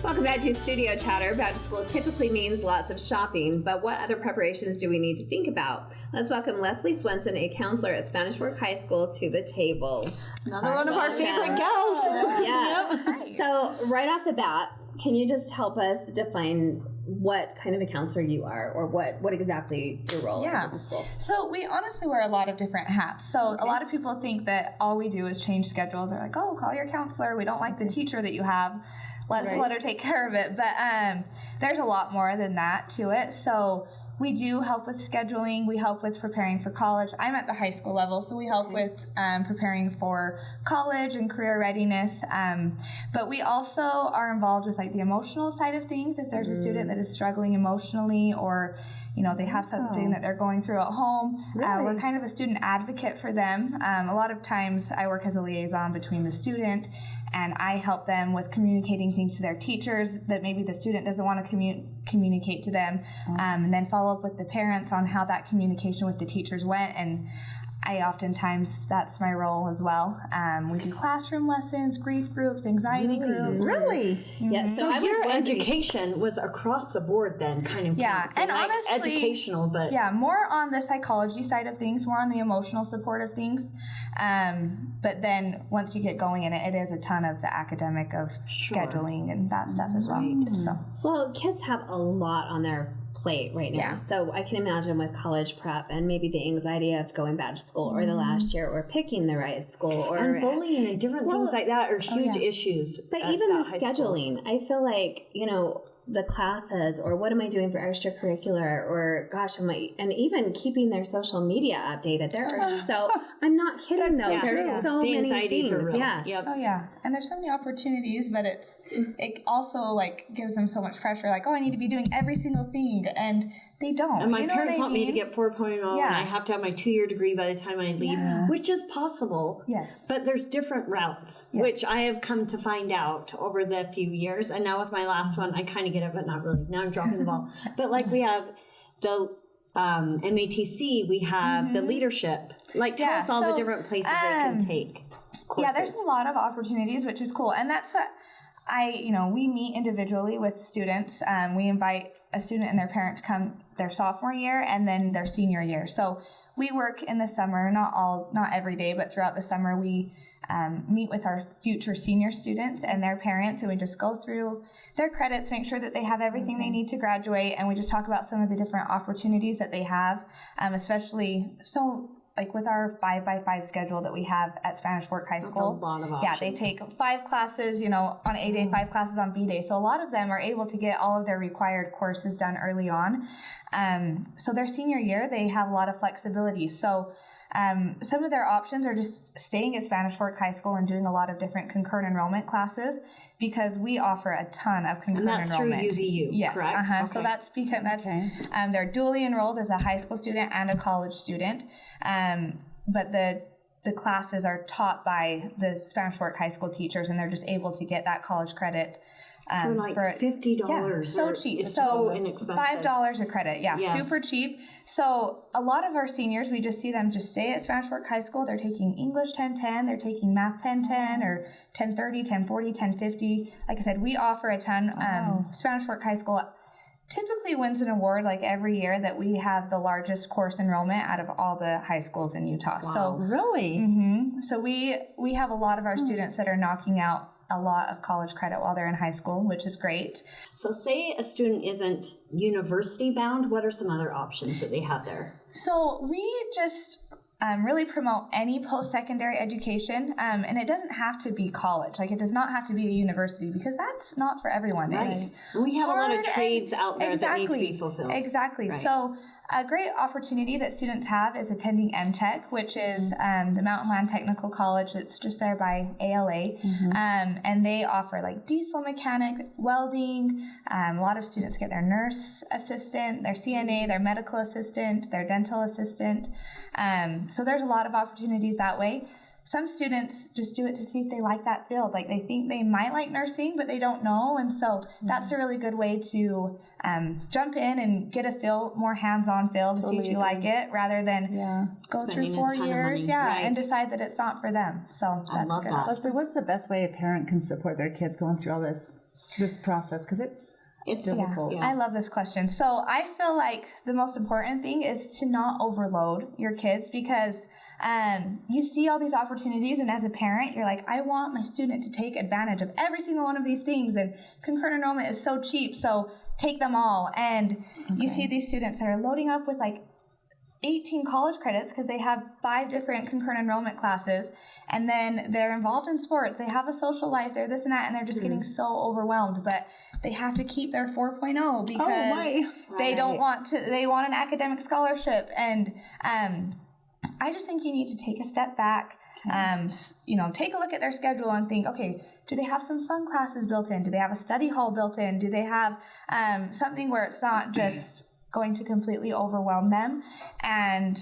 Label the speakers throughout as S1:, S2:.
S1: Welcome back to Studio Chatter. Back to school typically means lots of shopping, but what other preparations do we need to think about? Let's welcome Leslie Swenson, a counselor at Spanish Fork High School, to the table.
S2: Another one of our favorite gals.
S1: Yeah. So right off the bat, can you just help us define what kind of a counselor you are, or what exactly your role is at the school?
S3: So we honestly wear a lot of different hats. So a lot of people think that all we do is change schedules. They're like, oh, call your counselor. We don't like the teacher that you have. Let's let her take care of it. But there's a lot more than that to it. So we do help with scheduling. We help with preparing for college. I'm at the high school level, so we help with preparing for college and career readiness. But we also are involved with like the emotional side of things. If there's a student that is struggling emotionally, or they have something that they're going through at home, we're kind of a student advocate for them. A lot of times I work as a liaison between the student, and I help them with communicating things to their teachers that maybe the student doesn't want to communicate to them, and then follow up with the parents on how that communication with the teachers went. And I oftentimes, that's my role as well. We do classroom lessons, grief groups, anxiety groups.
S2: Really?
S1: Mm-hmm. Yeah.
S2: So your education was across the board then, kind of.
S3: Yeah,
S2: counseling,
S3: and
S2: like
S3: honestly,
S2: educational, but
S3: more on the psychology side of things, more on the emotional support of things. But then once you get going in it, it is a ton of the academic of scheduling and that stuff as well. So,
S1: well, kids have a lot on their plate right now. So I can imagine with college prep and maybe the anxiety of going back to school or the last year or picking the right school or
S2: and bullying and different things like that are huge issues.
S1: But even the scheduling, I feel like, the classes, or what am I doing for extracurricular, or gosh, and even keeping their social media updated. There are I'm not kidding though. There's so
S2: the
S1: many
S2: anxieties
S1: things.
S2: Are real.
S1: Yes.
S2: Yep.
S3: Oh yeah, and there's so many opportunities, but it also like gives them so much pressure. Like, oh, I need to be doing every single thing, and they don't.
S2: And my parents want me to get 4.0, and I have to have my 2-year degree by the time I leave, which is possible.
S3: Yes,
S2: but there's different routes, which I have come to find out over the few years. And now with my last one, I kind of get it, but not really. Now I'm dropping the ball. But like we have the MATC, we have the leadership. Like tell us all the different places they can take courses.
S3: Yeah, there's a lot of opportunities, which is cool. And that's what we meet individually with students. We invite a student and their parent to come their sophomore year and then their senior year. So we work in the summer, not every day, but throughout the summer we meet with our future senior students and their parents, and we just go through their credits, make sure that they have everything they need to graduate, and we just talk about some of the different opportunities that they have, especially like with our 5x5 schedule that we have at Spanish Fork High School.
S2: That's a lot of options.
S3: Yeah, they take 5 classes, on A day, 5 classes on B day. So a lot of them are able to get all of their required courses done early on. So their senior year, they have a lot of flexibility. So some of their options are just staying at Spanish Fork High School and doing a lot of different concurrent enrollment classes, because we offer a ton of concurrent enrollment.
S2: And that's through UVU,
S3: yes,
S2: correct?
S3: Okay. So that's because they're dually enrolled as a high school student and a college student. But the classes are taught by the Spanish Fork High School teachers, and they're just able to get that college credit
S2: for like $50.
S3: Yeah, so cheap.
S2: It's so inexpensive.
S3: $5 a credit. Yeah, super cheap. So a lot of our seniors, we just see them just stay at Spanish Fork High School. They're taking English 1010, they're taking Math 1010 or 1030, 1040, 1050. Like I said, we offer a ton. Spanish Fork High School typically wins an award like every year that we have the largest course enrollment out of all the high schools in Utah.
S2: Wow.
S3: So
S2: really?
S3: So we have a lot of our students that are knocking out a lot of college credit while they're in high school, which is great.
S2: So say a student isn't university bound, what are some other options that they have there?
S3: So we just really promote any post-secondary education, and it doesn't have to be college. Like, it does not have to be a university, because that's not for everyone.
S2: Right. We have a lot of trades out there that need to be fulfilled.
S3: Exactly. Right. So a great opportunity that students have is attending MTech, which is the Mountain Land Technical College. It's just there by ALA. And they offer like diesel mechanic, welding. A lot of students get their nurse assistant, their CNA, their medical assistant, their dental assistant. So there's a lot of opportunities that way. some students just do it to see if they like that field. Like they think they might like nursing, but they don't know. And so that's a really good way to jump in and get a feel, more hands-on feel to see if you like it, rather than go
S2: Spending
S3: through 4
S2: a ton of
S3: years,
S2: money, right.
S3: and decide that it's not for them. So
S2: I
S3: that's
S2: love
S3: good.
S2: that.
S4: Leslie, what's the best way a parent can support their kids going through all this process? Because it's difficult.
S3: I love this question. So I feel like the most important thing is to not overload your kids, because you see all these opportunities, and as a parent, you're like, I want my student to take advantage of every single one of these things, and concurrent enrollment is so cheap, so take them all. And you see these students that are loading up with like 18 college credits because they have 5 different concurrent enrollment classes, and then they're involved in sports, they have a social life, they're this and that, and they're just getting so overwhelmed. But they have to keep their 4.0 because they don't want to, they want an academic scholarship. And I just think you need to take a step back, take a look at their schedule and think, okay, do they have some fun classes built in? Do they have a study hall built in? Do they have something where it's not just going to completely overwhelm them and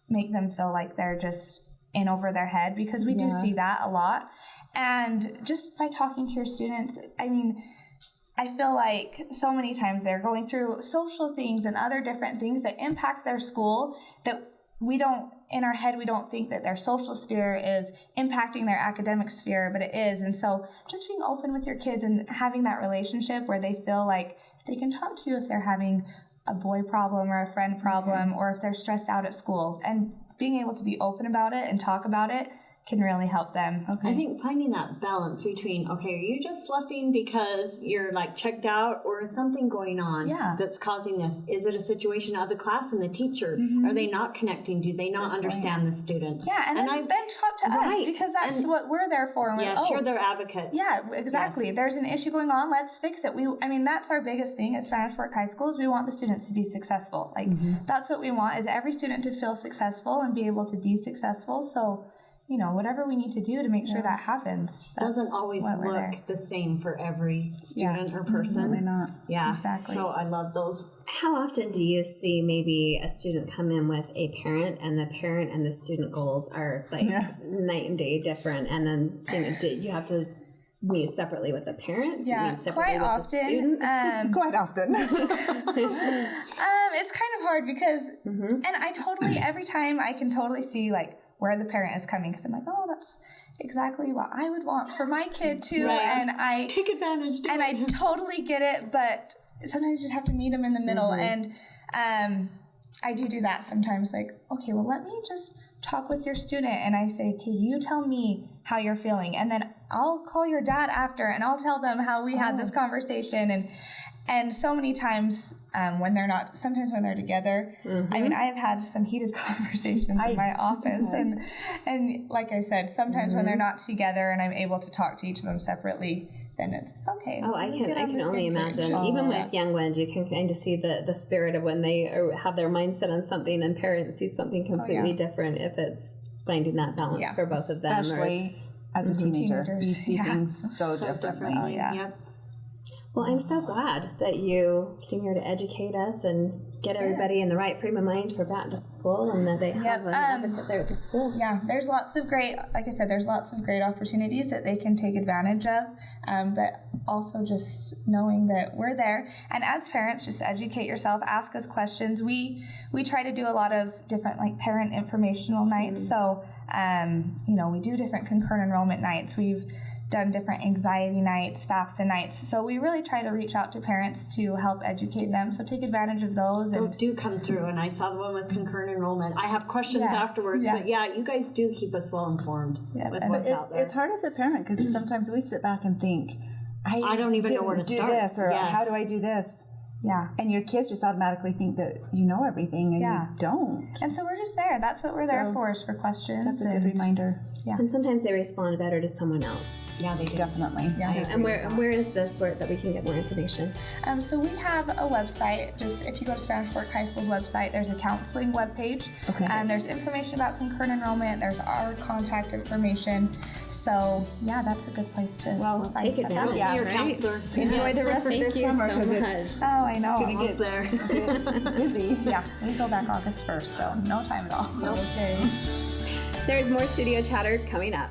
S3: make them feel like they're just in over their head? Because we do see that a lot. And just by talking to your students, I mean, I feel like so many times they're going through social things and other different things that impact their school that we don't, in our head, we don't think that their social sphere is impacting their academic sphere, but it is. And so just being open with your kids and having that relationship where they feel like they can talk to you if they're having a boy problem or a friend problem, or if they're stressed out at school, and being able to be open about it and talk about it can really help them.
S2: I think finding that balance between, okay, are you just sloughing because you're like checked out, or is something going on that's causing this? Is it a situation of the class and the teacher? Are they not connecting? Do they not understand the student?
S3: Yeah, and then talk to us, because that's what we're there for. And
S2: sure, they're advocate.
S3: Yeah, exactly. Yes. There's an issue going on. Let's fix it. That's our biggest thing at Spanish Fork High School is we want the students to be successful. Like that's what we want, is every student to feel successful and be able to be successful. So, whatever we need to do to make sure that happens.
S2: Doesn't always look the same for every student or person.
S4: Really not.
S2: Yeah,
S3: exactly.
S2: So I love those.
S1: How often do you see maybe a student come in with a parent, and the parent and the student goals are like night and day different, and then you have to meet separately with the parent?
S3: Yeah,
S1: do you meet separately
S3: quite
S1: with
S3: often.
S1: The student?
S4: Quite often.
S3: It's kind of hard because, and I totally, every time I can totally see like where the parent is coming, because I'm like, oh, that's exactly what I would want for my kid too. And I
S2: take advantage.
S3: I totally get it, but sometimes you just have to meet them in the middle. And I do that sometimes. Like, okay, well, let me just talk with your student, and I say, okay, you tell me how you're feeling, and then I'll call your dad after, and I'll tell them how we had this conversation. And so many times when they're together, I mean, I have had some heated conversations in my office. And like I said, sometimes when they're not together and I'm able to talk to each of them separately, then it's okay.
S1: Oh, I can only imagine. Even with young ones, you can kind of see the spirit of when they have their mindset on something and parents see something completely different, if it's finding that balance for both of them.
S4: Especially as a teenager. You see things so differently.
S3: Oh, yeah.
S2: Yep.
S1: Well, I'm so glad that you came here to educate us and get everybody in the right frame of mind for back to school, and that they have an advocate there at the school.
S3: Yeah, there's lots of great, like I said, there's lots of great opportunities that they can take advantage of, but also just knowing that we're there. And as parents, just educate yourself, ask us questions. We try to do a lot of different like parent informational nights. So, we do different concurrent enrollment nights. We've done different anxiety nights, FAFSA nights. So we really try to reach out to parents to help educate them. So take advantage of those.
S2: Those do come through, and I saw the one with concurrent enrollment. I have questions afterwards, but you guys do keep us well informed with what's out there.
S4: It's hard as a parent, because sometimes we sit back and think, I don't even know where to start. Do this, or how do I do this?
S3: Yeah.
S4: And your kids just automatically think that you know everything, and you don't.
S3: And so we're just there. That's what we're there for, is for questions.
S4: That's a good reminder.
S3: Yeah.
S1: And sometimes they respond better to someone else.
S2: Yeah, they do.
S4: Definitely.
S3: Yeah.
S1: And where is this that we can get more information?
S3: So we have a website. Just if you go to Spanish Fork High School's website, there's a counseling webpage.
S4: Okay.
S3: And there's information about concurrent enrollment. There's our contact information. So yeah, that's a good place to
S1: take advantage.
S2: See your counselor.
S4: Enjoy the rest of this summer, because it's
S3: I know.
S4: gonna get
S2: there.
S4: busy.
S3: Yeah, we go back August 1st, so no time at all.
S4: Okay.
S1: There's more studio chatter coming up.